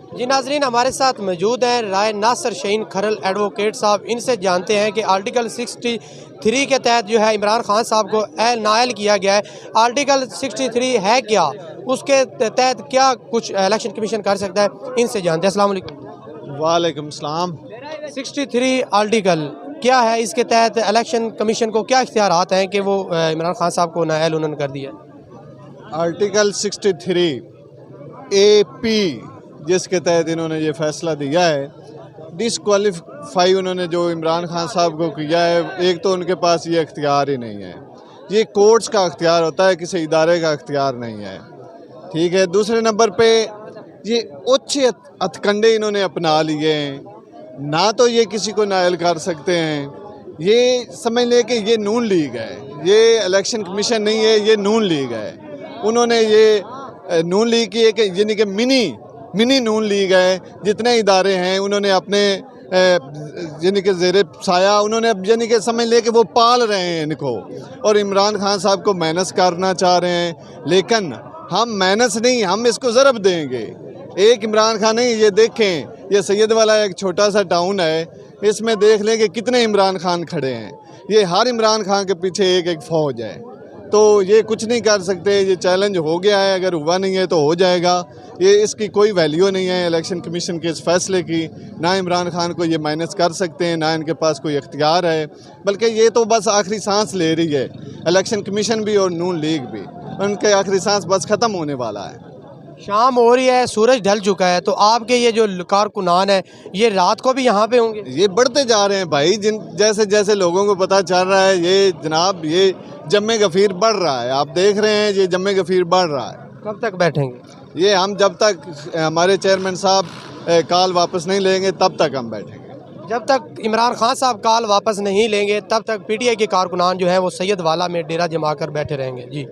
जी नाजरीन, हमारे साथ मौजूद हैं राय नासिर शहीन खरल एडवोकेट साहब। इनसे जानते हैं कि आर्टिकल 63 के तहत जो है इमरान खान साहब को नाअहल किया गया है। आर्टिकल 63 है क्या, उसके तहत क्या कुछ इलेक्शन कमीशन कर सकता है, इनसे जानते हैं। अस्सलाम वालेकुम। वालेकुम सलाम। 63 आर्टिकल क्या है, इसके तहत इलेक्शन कमीशन को क्या इख्तियारात हैं कि वो इमरान खान साहब को नाअहल उन्होंने कर दिया? आर्टिकल 63 AP जिसके तहत इन्होंने ये फैसला दिया है, डिसक्वालीफाई उन्होंने जो इमरान खान साहब को किया है, एक तो उनके पास ये इख्तियार ही नहीं है। ये कोर्ट्स का इख्तियार होता है, किसी इदारे का इख्तियार नहीं है। ठीक है। दूसरे नंबर पे ये उच्च हथकंडे इन्होंने अपना लिए हैं। ना तो ये किसी को नाअहल कर सकते हैं, ये समझ लें कि ये नून लीग है, ये इलेक्शन कमीशन नहीं है, ये नून लीग है। उन्होंने ये नून लीग की एक यानी कि मिनी नून लीग है। जितने इदारे हैं उन्होंने अपने यानी कि ज़ेरे साया उन्होंने यानी कि समझ ले कि वो पाल रहे हैं इनको, और इमरान खान साहब को माइनस करना चाह रहे हैं। लेकिन हम माइनस नहीं, हम इसको ज़रब देंगे। एक इमरान खान नहीं, ये देखें, ये सैयद वाला एक छोटा सा टाउन है, इसमें देख लें कि कितने इमरान खान खड़े हैं। ये हर इमरान खान के पीछे एक एक फ़ौज है। तो ये कुछ नहीं कर सकते, ये चैलेंज हो गया है, अगर हुआ नहीं है तो हो जाएगा। ये इसकी कोई वैल्यू नहीं है इलेक्शन कमीशन के इस फैसले की। ना इमरान खान को ये माइनस कर सकते हैं, ना इनके पास कोई इख्तियार है, बल्कि ये तो बस आखिरी सांस ले रही है। इलेक्शन कमीशन भी और नून लीग भी, उनके आखिरी सांस बस ख़त्म होने वाला है। शाम हो रही है, सूरज ढल चुका है, तो आपके ये जो कारकुनान है ये रात को भी यहाँ पे होंगे? ये बढ़ते जा रहे हैं भाई, जिन जैसे जैसे लोगों को पता चल रहा है, ये जनाब ये जम्मे गफ़ीर बढ़ रहा है। आप देख रहे हैं, ये जम्मे गफ़ीर बढ़ रहा है। कब तक बैठेंगे? ये हम जब तक हमारे चेयरमैन साहब कॉल वापस नहीं लेंगे तब तक हम बैठेंगे। जब तक इमरान खान साहब कॉल वापस नहीं लेंगे तब तक PTI के कारकुनान जो हैं वो सैयद वाला में डेरा जमा कर बैठे रहेंगे। जी।